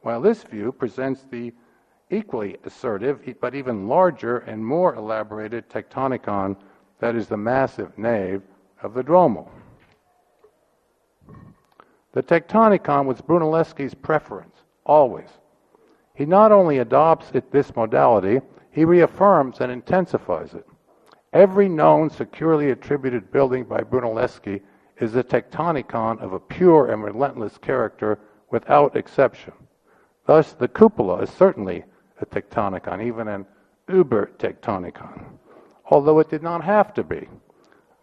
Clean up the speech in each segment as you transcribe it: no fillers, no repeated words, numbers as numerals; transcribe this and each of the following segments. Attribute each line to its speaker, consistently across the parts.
Speaker 1: while this view presents the equally assertive, but even larger and more elaborated Tektonikon, that is the massive nave of the Duomo. The Tektonikon was Brunelleschi's preference, always. He not only adopts this modality, he reaffirms and intensifies it. Every known securely attributed building by Brunelleschi is a Tektonikon of a pure and relentless character without exception. Thus, the cupola is certainly a Tektonikon, even an Uber-Tektonikon, although it did not have to be. It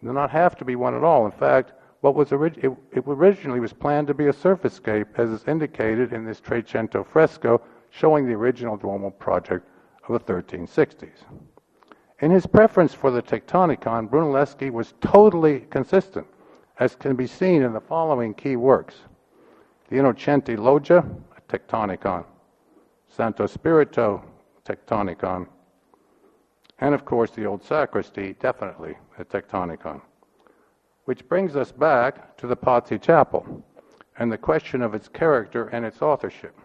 Speaker 1: did not have to be one at all. In fact, it originally was planned to be a surfacescape, as is indicated in this Trecento fresco showing the original Duomo project of the 1360s. In his preference for the Tektonikon, Brunelleschi was totally consistent, as can be seen in the following key works: the Innocenti Loggia, a Tektonikon; Santo Spirito, Tektonikon; and of course the old sacristy, definitely a Tektonikon. Which brings us back to the Pazzi Chapel and the question of its character and its authorship.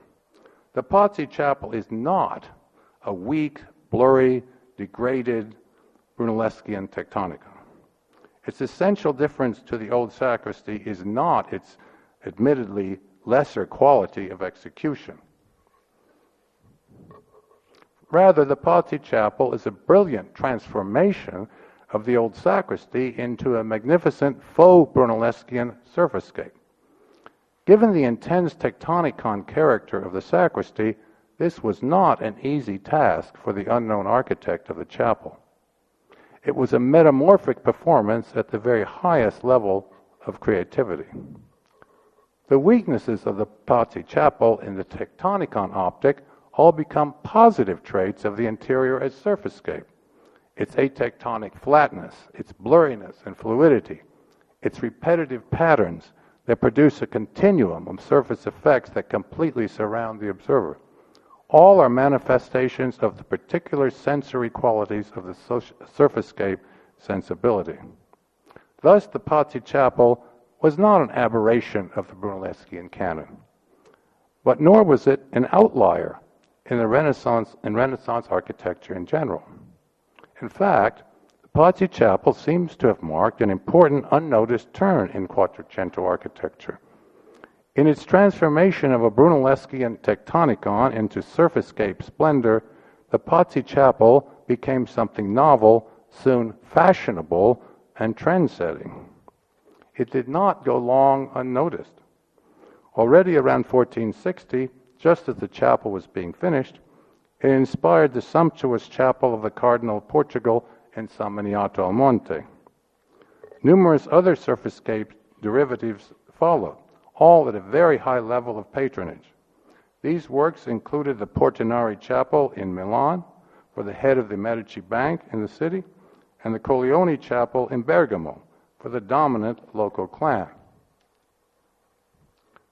Speaker 1: The Pazzi Chapel is not a weak, blurry, degraded Brunelleschian Tektonikon. Its essential difference to the old sacristy is not its admittedly lesser quality of execution. Rather, the Pazzi Chapel is a brilliant transformation of the old sacristy into a magnificent faux Brunelleschian surfacescape. Given the intense Tektonikon character of the sacristy, this was not an easy task for the unknown architect of the chapel. It was a metamorphic performance at the very highest level of creativity. The weaknesses of the Pazzi Chapel in the Tektonikon optic all become positive traits of the interior as surfacescape. Its atectonic flatness, its blurriness and fluidity, its repetitive patterns that produce a continuum of surface effects that completely surround the observer. All are manifestations of the particular sensory qualities of the surfacescape sensibility. Thus, the Pazzi Chapel was not an aberration of the Brunelleschian canon, but nor was it an outlier in the Renaissance architecture in general. In fact, the Pazzi Chapel seems to have marked an important unnoticed turn in Quattrocento architecture. In its transformation of a Brunelleschian Tektonikon into surfacescape splendor, the Pazzi Chapel became something novel, soon fashionable, and trend-setting. It did not go long unnoticed. Already around 1460, just as the chapel was being finished, it inspired the sumptuous chapel of the Cardinal of Portugal in San Miniato al Monte. Numerous other surfacescape derivatives followed, all at a very high level of patronage. These works included the Portinari Chapel in Milan for the head of the Medici Bank in the city, and the Colleoni Chapel in Bergamo for the dominant local clan.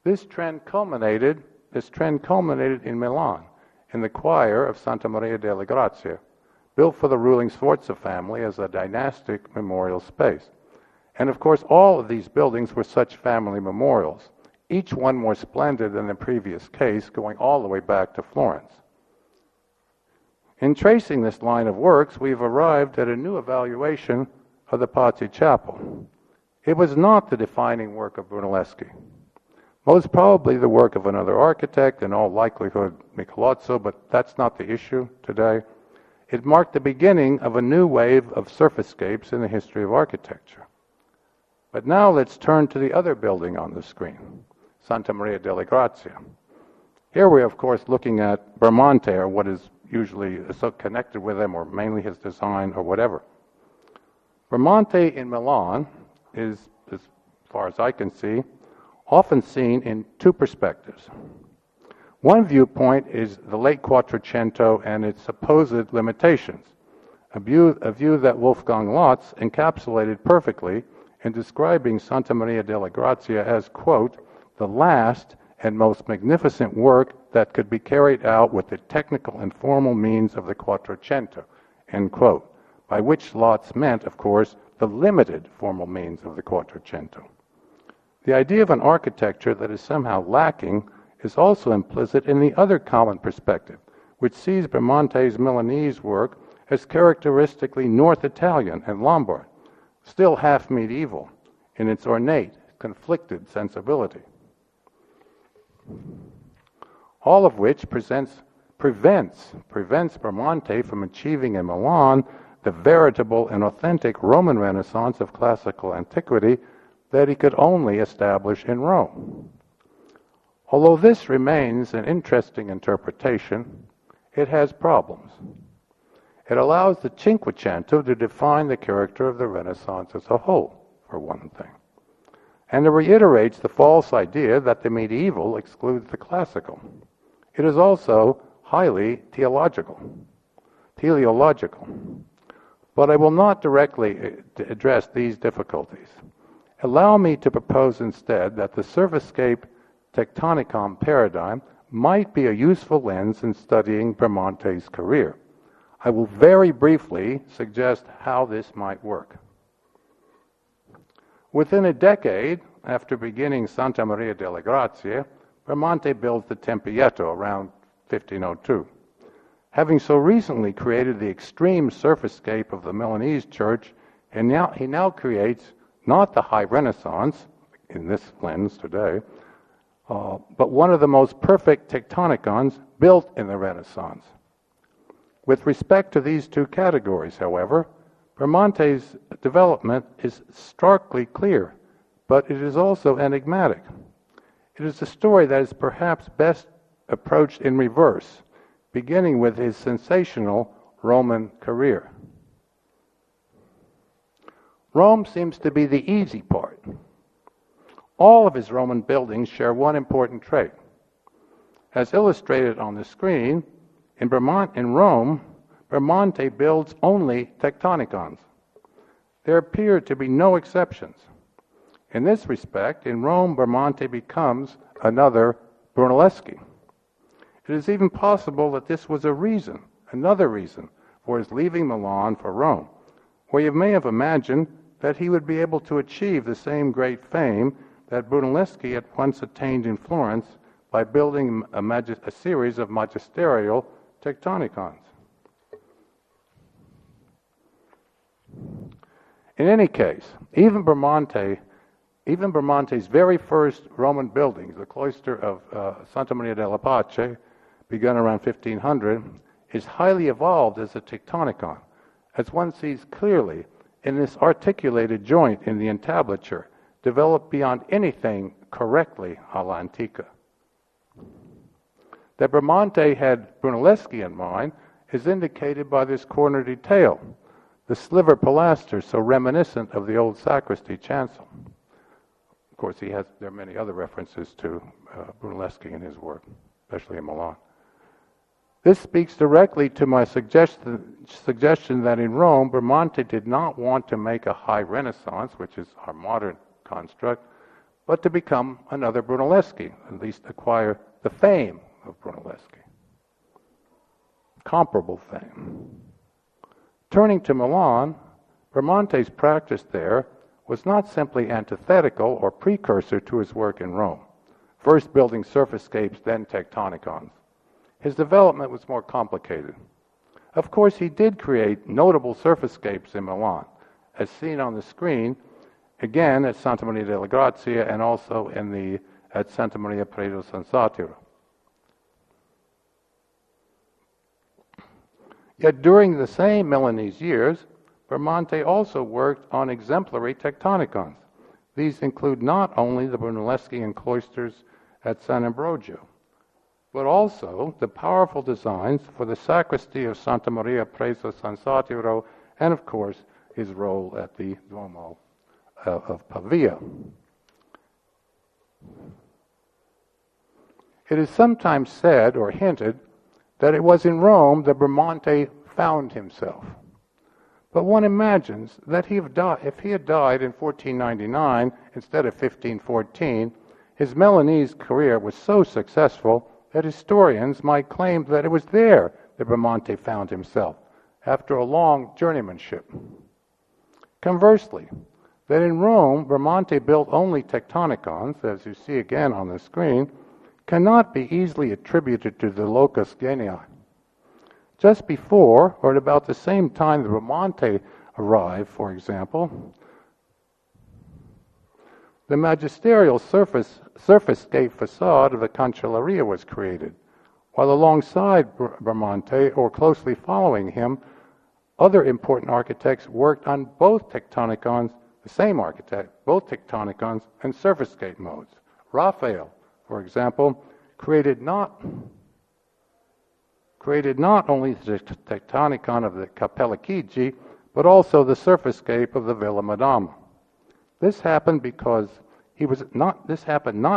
Speaker 1: This trend culminated in Milan, in the choir of Santa Maria delle Grazie, built for the ruling Sforza family as a dynastic memorial space. And of course, all of these buildings were such family memorials, each one more splendid than the previous case, going all the way back to Florence. In tracing this line of works, we've arrived at a new evaluation of the Pazzi Chapel. It was not the defining work of Brunelleschi. Most probably the work of another architect, in all likelihood Michelozzo, but that's not the issue today. It marked the beginning of a new wave of surfacescapes in the history of architecture. But now let's turn to the other building on the screen, Santa Maria delle Grazie. Here we're, of course, looking at Bramante, or what is usually so connected with him, or mainly his design, or whatever. Bramante in Milan is, as far as I can see, often seen in two perspectives. One viewpoint is the late Quattrocento and its supposed limitations, a view that Wolfgang Lotz encapsulated perfectly in describing Santa Maria delle Grazie as, quote, the last and most magnificent work that could be carried out with the technical and formal means of the Quattrocento, end quote, by which Lotz meant, of course, the limited formal means of the Quattrocento. The idea of an architecture that is somehow lacking is also implicit in the other common perspective, which sees Bramante's Milanese work as characteristically North Italian and Lombard, still half medieval in its ornate, conflicted sensibility. All of which prevents Bramante from achieving in Milan the veritable and authentic Roman Renaissance of classical antiquity that he could only establish in Rome. Although this remains an interesting interpretation, it has problems. It allows the Cinquecento to define the character of the Renaissance as a whole, for one thing. And it reiterates the false idea that the medieval excludes the classical. It is also highly teleological. But I will not directly address these difficulties. Allow me to propose instead that the Surfacescape Tektonikon paradigm might be a useful lens in studying Bramante's career. I will very briefly suggest how this might work. Within a decade after beginning Santa Maria delle Grazie, Bramante builds the Tempietto around 1502. Having so recently created the extreme surfacescape of the Milanese church, and he now creates not the high Renaissance, in this lens today, but one of the most perfect Tektonikons built in the Renaissance. With respect to these two categories, however, Bramante's development is starkly clear, but it is also enigmatic. It is a story that is perhaps best approached in reverse, beginning with his sensational Roman career. Rome seems to be the easy part. All of his Roman buildings share one important trait. As illustrated on the screen, in Rome, Bramante builds only Tektonikons. There appear to be no exceptions. In this respect, in Rome, Bramante becomes another Brunelleschi. It is even possible that this was another reason, for his leaving Milan for Rome, where you may have imagined that he would be able to achieve the same great fame that Brunelleschi had once attained in Florence by building a series of magisterial Tektonikons. In any case, even Bramante's very first Roman buildings, the cloister of Santa Maria della Pace, begun around 1500, is highly evolved as a Tektonikon, as one sees clearly in this articulated joint in the entablature, developed beyond anything correctly alla antica. That Bramante had Brunelleschi in mind is indicated by this corner detail, the sliver pilaster so reminiscent of the old sacristy chancel. Of course, there are many other references to Brunelleschi in his work, especially in Milan. This speaks directly to my suggestion that in Rome, Bramante did not want to make a high Renaissance, which is our modern construct, but to become another Brunelleschi, at least acquire the fame of Brunelleschi. Comparable fame. Turning to Milan, Bramante's practice there was not simply antithetical or precursor to his work in Rome, first building surfacescapes, then Tektonikons. His development was more complicated. Of course, he did create notable surfacescapes in Milan, as seen on the screen, again at Santa Maria delle Grazie and also at Santa Maria Presso San Satiro. Yet during the same Milanese years, Bramante also worked on exemplary Tektonikons. These include not only the Brunelleschian cloisters at San Ambrogio, but also the powerful designs for the sacristy of Santa Maria Presso San Satiro, and of course his role at the Duomo of Pavia. It is sometimes said or hinted that it was in Rome that Bramante found himself. But one imagines that if he had died in 1499 instead of 1514, his Milanese career was so successful that historians might claim that it was there that Bramante found himself, after a long journeymanship. Conversely, that in Rome, Bramante built only Tektonikons, as you see again on the screen, cannot be easily attributed to the locus genii. Just before, or at about the same time the Bramante arrived, for example, the magisterial surfacescape facade of the Cancelleria was created, while alongside Bramante, or closely following him, other important architects worked on both Tektonikons, the same architect, both Tektonikons and surfacescape modes. Raphael, for example, created not only the Tektonikon of the Cappella Chigi, but also the surfacescape of the Villa Madama. This happened not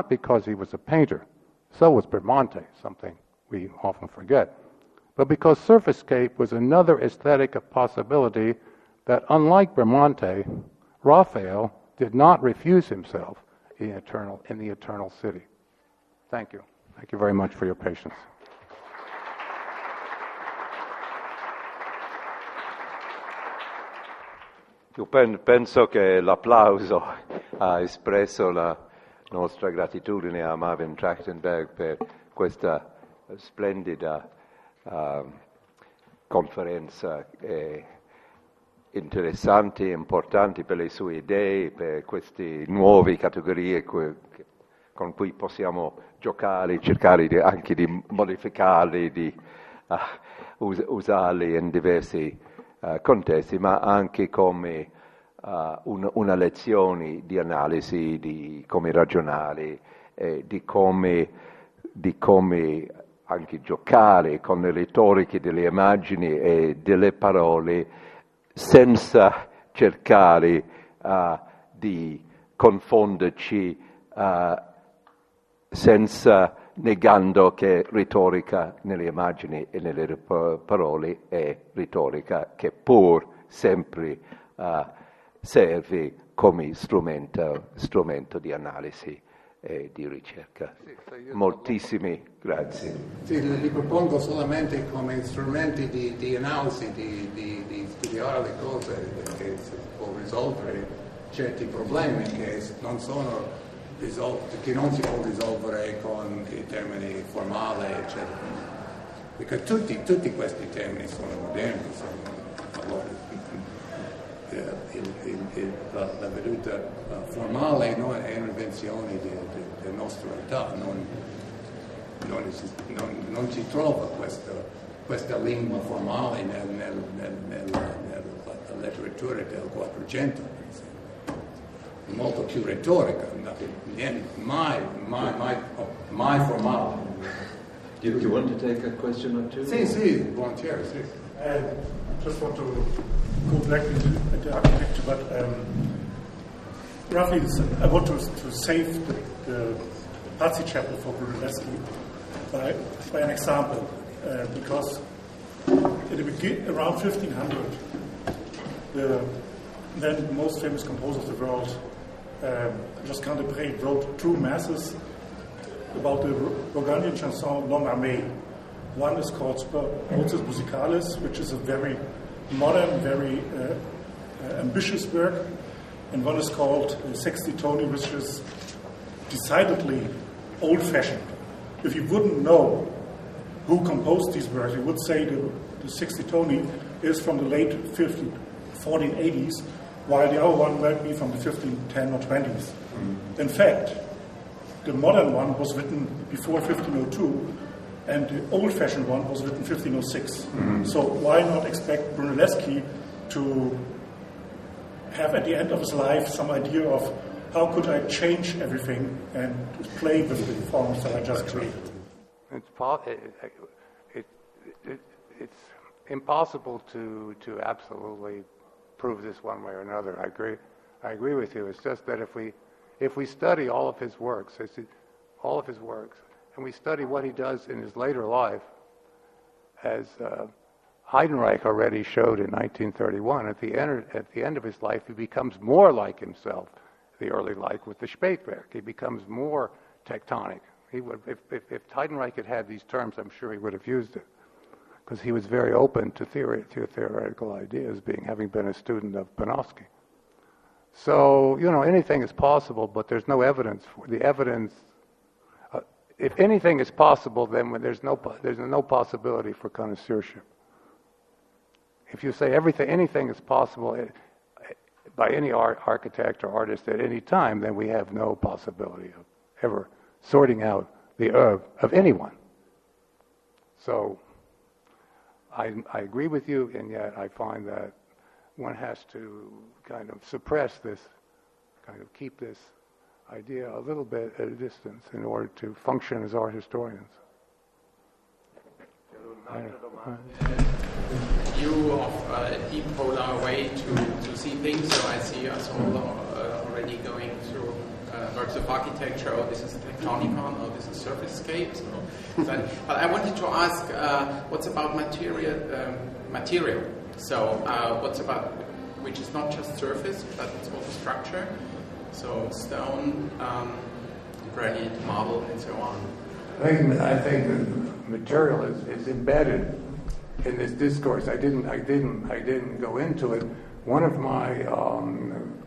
Speaker 1: because he was a painter. So was Bramante, something we often forget, but because surfacescape was another aesthetic possibility that, unlike Bramante, Raphael did not refuse himself in the eternal city. Thank you. Thank you very much for your patience.
Speaker 2: Io penso che l'applauso ha espresso la nostra gratitudine a Marvin Trachtenberg per questa splendida conferenza interessanti e importanti per le sue idee, per queste nuove categorie con cui possiamo giocare, cercare anche di modificarli, di usarli in diversi contesti, ma anche come una lezione di analisi, di come ragionare, di come anche giocare con le retoriche delle immagini e delle parole senza cercare di confonderci, senza negando che retorica nelle immagini e nelle parole è retorica che pur sempre serve come strumento di analisi e di ricerca. Moltissime grazie.
Speaker 1: Sì, li propongo solamente come strumenti di analisi, di studiare le cose, che si può risolvere certi problemi che non sono che non si può risolvere con i termini formali, eccetera. Perché tutti questi termini sono moderni, la veduta formale non è un'invenzione della nostra età, non si trova questa lingua formale nella letteratura del 400, per esempio. Molto più retorica, mai formale.
Speaker 2: Do you want to take a question or two?
Speaker 1: Sì, volentieri, sì.
Speaker 3: I just want to go back into the architecture, but roughly, I want to save the Pazzi Chapel for Brunelleschi by an example, because at the beginning, around 1500, the then most famous composer of the world, Josquin de Prez, wrote two masses about the Burgundian chanson Longue Armée. One is called Mozes Musicalis, which is a very modern, very ambitious work, and one is called Sextitoni, which is decidedly old-fashioned. If you wouldn't know who composed these works, you would say the Sextitoni is from the late 1480s, while the other one might be from the 1510 or 20s. In fact, the modern one was written before 1502, and the old-fashioned one was written 1506. So why not expect Brunelleschi to have at the end of his life some idea of how could I change everything and play with the forms that I just created?
Speaker 1: It's impossible to absolutely prove this one way or another. I agree with you. It's just that if we study all of his works, and we study what he does in his later life, as Heidenreich already showed in 1931, at the end of his life, he becomes more like himself, the early life, with the Spätwerk. He becomes more tectonic. He would, if Heidenreich had had these terms, I'm sure he would have used it, because he was very open to theoretical ideas, having been a student of Panofsky. So, anything is possible, but there's no evidence. The evidence if anything is possible, then when there's no possibility for connoisseurship. If you say anything is possible by any architect or artist at any time, then we have no possibility of ever sorting out the of anyone. So I agree with you, and yet I find that one has to kind of suppress this, kind of keep this idea a little bit at a distance in order to function as art historians.
Speaker 4: View of a deep polar way to see things. So I see us all already going through works of architecture. Oh, this is a Tektonikon. Oh, this is Surfacescape. But I wanted to ask, what's about material? So what's about, which is not just surface, but it's also structure. So stone, granite, marble, and so on.
Speaker 1: I think the material is embedded in this discourse. I didn't go into it. One of my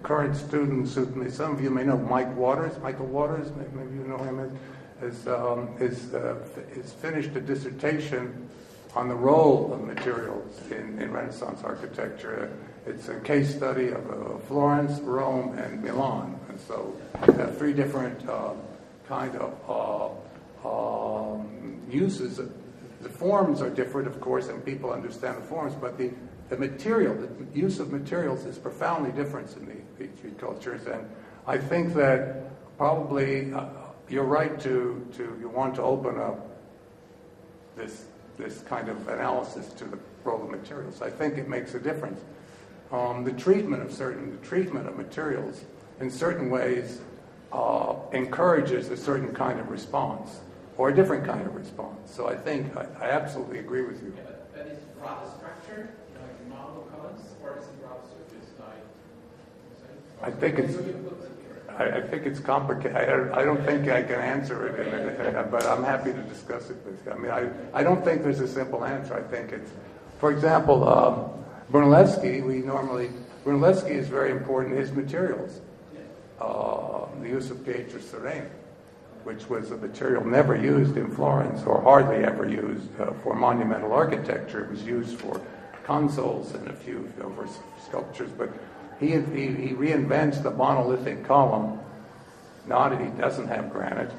Speaker 1: current students, who some of you may know, Michael Waters, maybe you know him, is finished a dissertation on the role of materials in Renaissance architecture. It's a case study of Florence, Rome, and Milan. And so three different kind of uses. The forms are different, of course, and people understand the forms, but the material, the use of materials is profoundly different in these three cultures. And I think that probably you're right to you want to open up this kind of analysis to the role of materials. I think it makes a difference. The treatment of materials in certain ways encourages a certain kind of response or a different kind of response. So I think I absolutely agree with you.
Speaker 4: Yeah, but that is rather structured, like marble columns, or is it rather surface like?
Speaker 1: I think it's complicated. I don't think I can answer it, but I'm happy to discuss it with you. I mean, I don't think there's a simple answer. I think it's, for example, Brunelleschi is very important in his materials. The use of pietra serena, which was a material never used in Florence or hardly ever used for monumental architecture. It was used for consoles and a few for sculptures, but he reinvents the monolithic column. He doesn't have granite,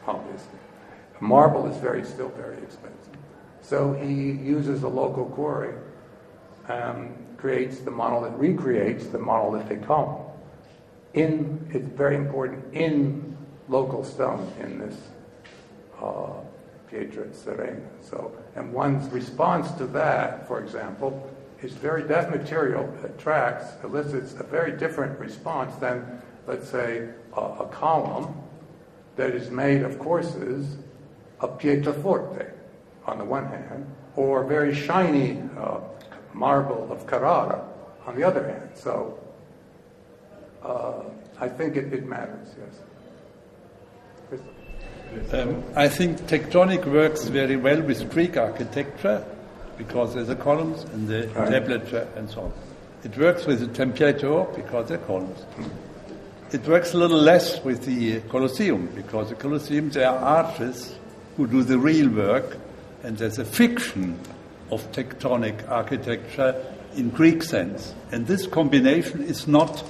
Speaker 1: obviously. Marble is still very expensive. So he uses a local quarry and recreates the monolithic column. It's very important in local stone in this pietra serena. So, and one's response to that, for example, is that material elicits a very different response than, let's say, a column that is made of courses of pietraforte on the one hand, or very shiny marble of Carrara on the other hand. So I think it matters, yes.
Speaker 5: I think tectonic works very well with Greek architecture because there's the columns and the tablature and so on. It works with the tempietto because they're columns. It works a little less with the Colosseum because the Colosseum, there are artists who do the real work, and there's a fiction of tectonic architecture in Greek sense. And this combination is not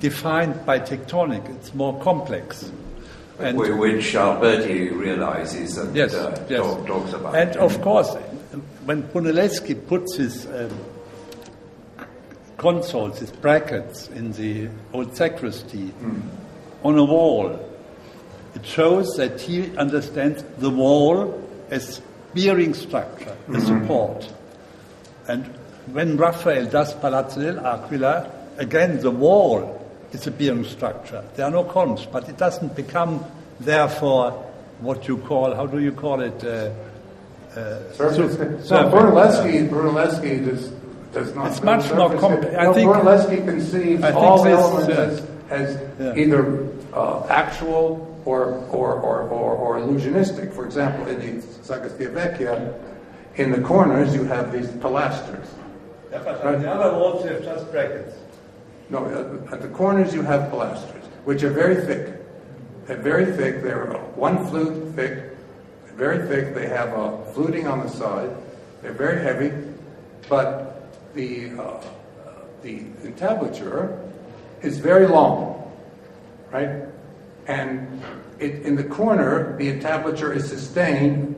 Speaker 5: defined by tectonic, it's more complex.
Speaker 6: And which Alberti realizes and talks about.
Speaker 5: And of course, when Brunelleschi puts his consoles, his brackets in the old sacristy on a wall, it shows that he understands the wall as bearing structure, a support. And when Raphael does Palazzo dell'Aquila, again the wall is a bearing structure. There are no columns, but it doesn't become, therefore, what you call, how do you call it?
Speaker 1: Brunelleschi does not.
Speaker 5: It's much more complex.
Speaker 1: Brunelleschi conceives all elements as either actual or illusionistic. For example, in the Sagrestia Vecchia, in the corners you have these pilasters.
Speaker 5: Yeah, but on the other walls you have just brackets.
Speaker 1: No, at the corners you have pilasters, which are very thick. They're very thick. They're 1 flute thick. They're very thick. They have fluting on the side. They're very heavy, but the entablature is very long, right? And in the corner, the entablature is sustained.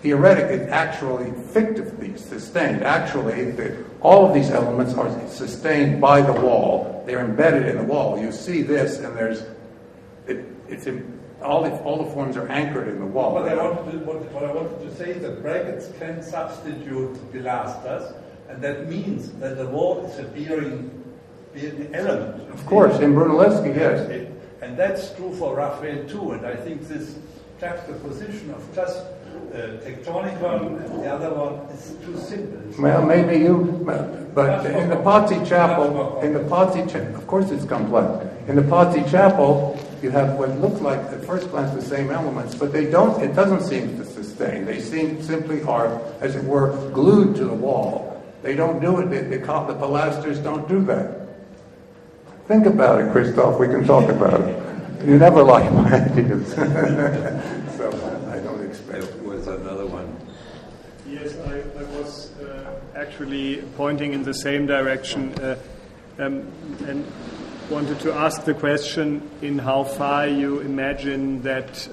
Speaker 1: Theoretically, it's actually fictively sustained. Actually, all of these elements are sustained by the wall. They're embedded in the wall. You see this, and all the forms are anchored in the wall.
Speaker 5: What I wanted to say is that brackets can substitute pilasters, and that means that the wall is a bearing element.
Speaker 1: Of course, in Brunelleschi, yes.
Speaker 5: And that's true for Raphael too, and I think this juxtaposition of just Tektonikon and the other one is too simple.
Speaker 1: Well, maybe but in the Pazzi Chapel, of course it's complex. In the Pazzi Chapel, you have what looks like at first glance the same elements, but it doesn't seem to sustain. They simply are, as it were, glued to the wall. They don't do it, the pilasters don't do that. Think about it, Christoph, we can talk about it. You never like my ideas. So I don't expect.
Speaker 6: There was another one.
Speaker 7: Yes, I was actually pointing in the same direction and wanted to ask the question in how far you imagine that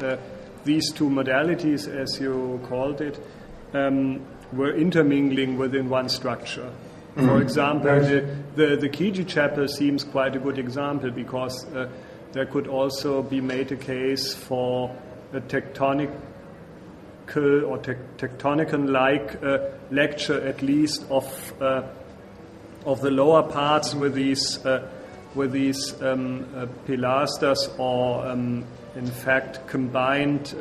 Speaker 7: these two modalities, as you called it, were intermingling within one structure. For example, the Chigi Chapel seems quite a good example because there could also be made a case for a Tektonikon like lecture, at least of the lower parts with these pilasters, or in fact combined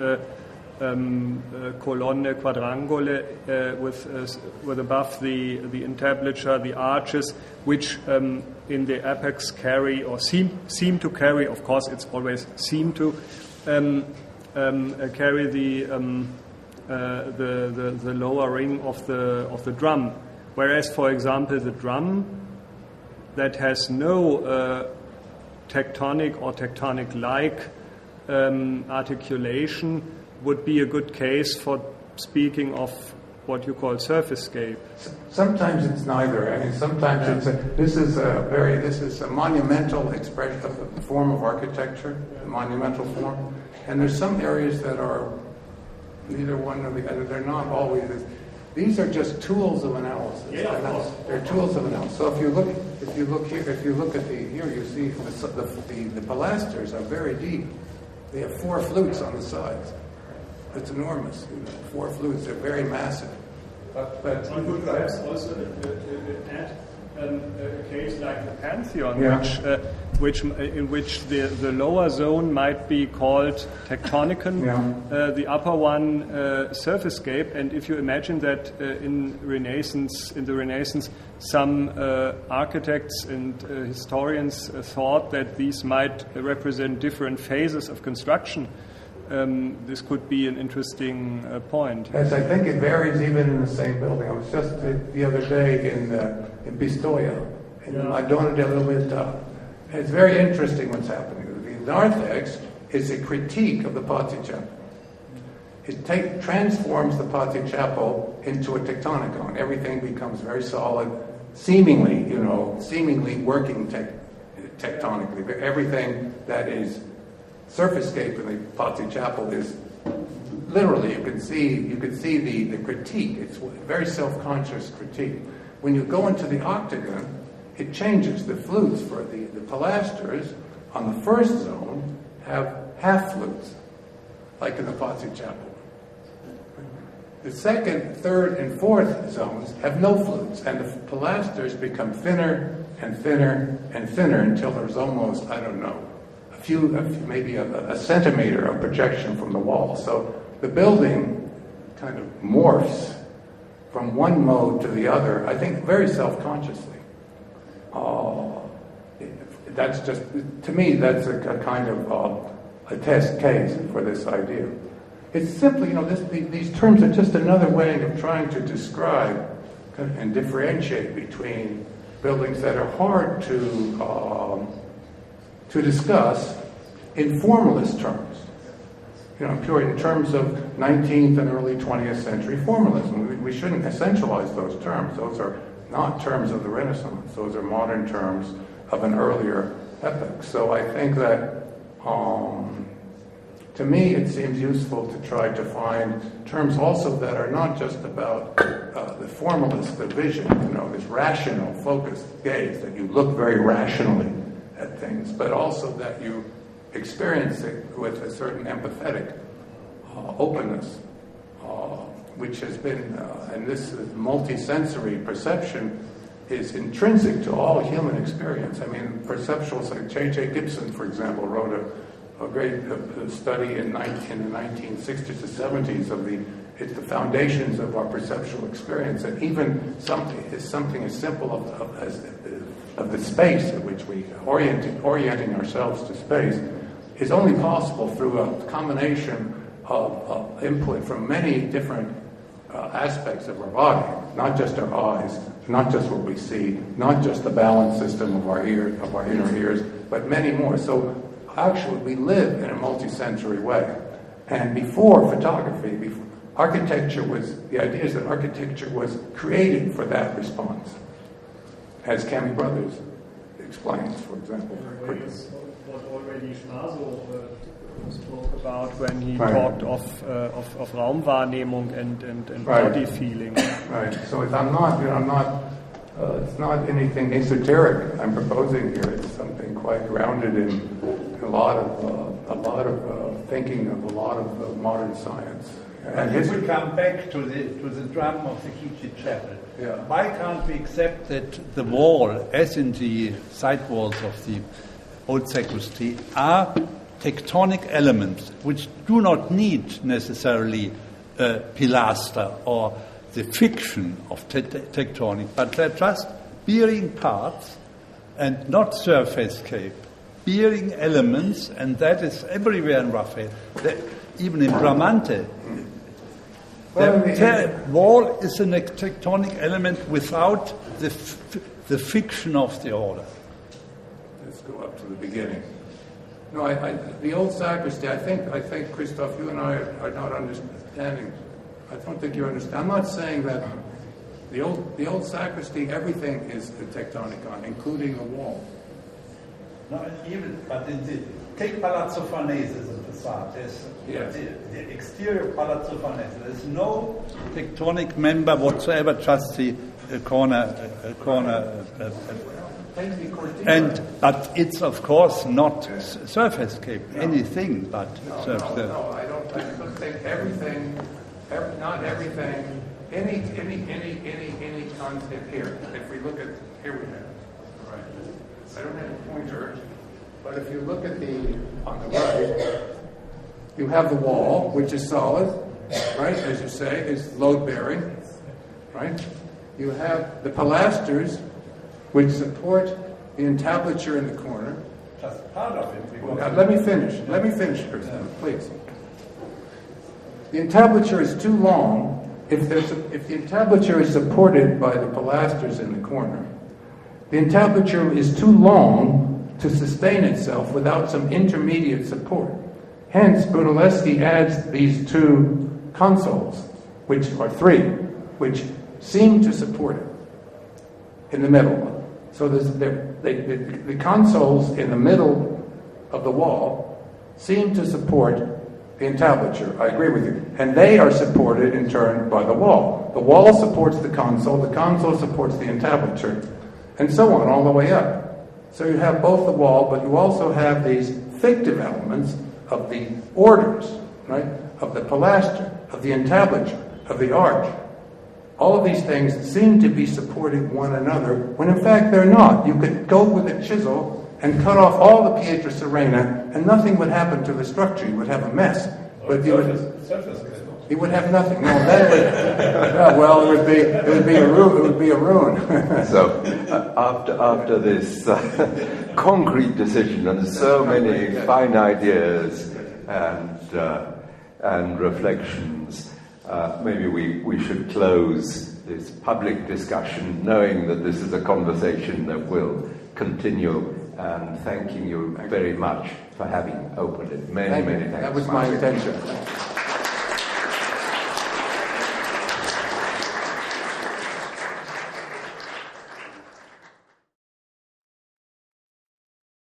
Speaker 7: colonne quadrangole with above the entablature the arches, which in the apex carry or seem to carry. Of course, it's always seem to carry the lower ring of the drum. Whereas, for example, the drum that has no tectonic or tectonic-like articulation would be a good case for speaking of what you call surfacescape.
Speaker 1: Sometimes it's neither. I mean, sometimes this is a monumental expression of the form of architecture, the monumental form, and there's some areas that are neither one nor the other. They're not always. These are just tools of analysis.
Speaker 7: Yeah, of course.
Speaker 1: They're tools of analysis. So if you look at here, you see the pilasters are very deep. They have 4 flutes on the sides. It's enormous. 4 flutes. They're very massive.
Speaker 7: But one could perhaps also add a case like the Pantheon, in which the lower zone might be called Tektonikon, the upper one Surfacescape. And if you imagine that in the Renaissance, some architects and historians thought that these might represent different phases of construction, this could be an interesting point.
Speaker 1: Yes, I think it varies even in the same building. I was just the other day in Pistoia, in Madonna dell'Umiltà. It's very interesting what's happening. The narthex is a critique of the Pazzi Chapel. It transforms the Pazzi Chapel into a Tektonikon. Everything becomes very solid, seemingly working tectonically. But everything that is surfacescape in the Pazzi Chapel is literally, you can see the critique. It's a very self-conscious critique. When you go into the octagon, it changes. The flutes for the pilasters on the first zone have half flutes, like in the Pazzi Chapel. The second, third, and fourth zones have no flutes, and the pilasters become thinner and thinner and thinner until there's almost, maybe a centimeter of projection from the wall. So the building kind of morphs from one mode to the other, I think very self-consciously. That's just, to me, that's a kind of a test case for this idea. It's simply, these terms are just another way of trying to describe and differentiate between buildings that are hard to discuss in formalist terms. Pure in terms of 19th and early 20th century formalism. We shouldn't essentialize those terms. Those are not terms of the Renaissance. Those are modern terms of an earlier epoch. So I think that, to me, it seems useful to try to find terms also that are not just about the formalist, the vision, this rational, focused gaze, that you look very rationally at things, but also that you experience it with a certain empathetic openness, which has been, and this multisensory perception is intrinsic to all human experience. I mean, perceptuals like J.J. Gibson, for example, wrote a great study in the 1960s to 70s of it's the foundations of our perceptual experience, and even something as simple of the space in which we orienting ourselves to space is only possible through a combination of input from many different aspects of our body, not just our eyes, not just what we see, not just the balance system of our inner ears, but many more. So actually we live in a multisensory way. And before photography, the idea is that architecture was created for that response, as Cami Brothers explains, for example.
Speaker 7: What already Schnaso spoke about when he talked of Raumwahrnehmung and body feeling.
Speaker 1: Right. So it's not anything esoteric I'm proposing here. It's something quite grounded in a lot of thinking of a lot of modern science.
Speaker 5: And if we come back to the drum of the Kitchen Chapel, why can't we accept that the wall, as in the side walls of the old sacristy, are tectonic elements which do not need necessarily a pilaster or the fiction of tectonic, but they're just bearing parts and not surfacescape, bearing elements, and that is everywhere in Raphael. Even in Bramante, the wall is a tectonic element without the fiction of the order.
Speaker 1: Let's go up to the beginning. No, the old sacristy, I think, Christoph, you and I are not understanding. I don't think you understand. I'm not saying that the old sacristy, everything is the Tektonikon, including the wall.
Speaker 5: No, but take Palazzo Farnese as a facade.
Speaker 1: Yes.
Speaker 5: The exterior Palazzo Farnese. There's no tectonic member whatsoever, just the corner. But it's of course not surfacescape, anything but surfacescape.
Speaker 1: No, I don't think everything. Not everything. Any content here. If we look at here, we have. Right. I don't have a pointer, but if you look at on the right, you have the wall, which is solid, right? As you say, is load bearing, right? You have the pilasters, which support the entablature in the corner.
Speaker 5: Just part of it.
Speaker 1: Let me finish, Kristen, please. The entablature is too long. If the entablature is supported by the pilasters in the corner, the entablature is too long to sustain itself without some intermediate support. Hence, Brunelleschi adds these two consoles, which are three, which seem to support it in the middle. So the consoles in the middle of the wall seem to support the entablature. I agree with you. And they are supported in turn by the wall. The wall supports the console supports the entablature, and so on all the way up. So you have both the wall, but you also have these fictive elements of the orders, right? Of the pilaster, of the entablature, of the arch. All of these things seem to be supporting one another, when in fact they're not. You could go with a chisel and cut off all the Pietra Serena, and nothing would happen to the structure. You would have a mess. But you would have nothing. No, that would. Well, it would be a ruin. It would be a ruin.
Speaker 2: So, after this concrete decision and so many fine ideas and reflections, maybe we should close this public discussion, knowing that this is a conversation that will continue. And thanking you very much for having opened it. Many thanks.
Speaker 1: That was my intention.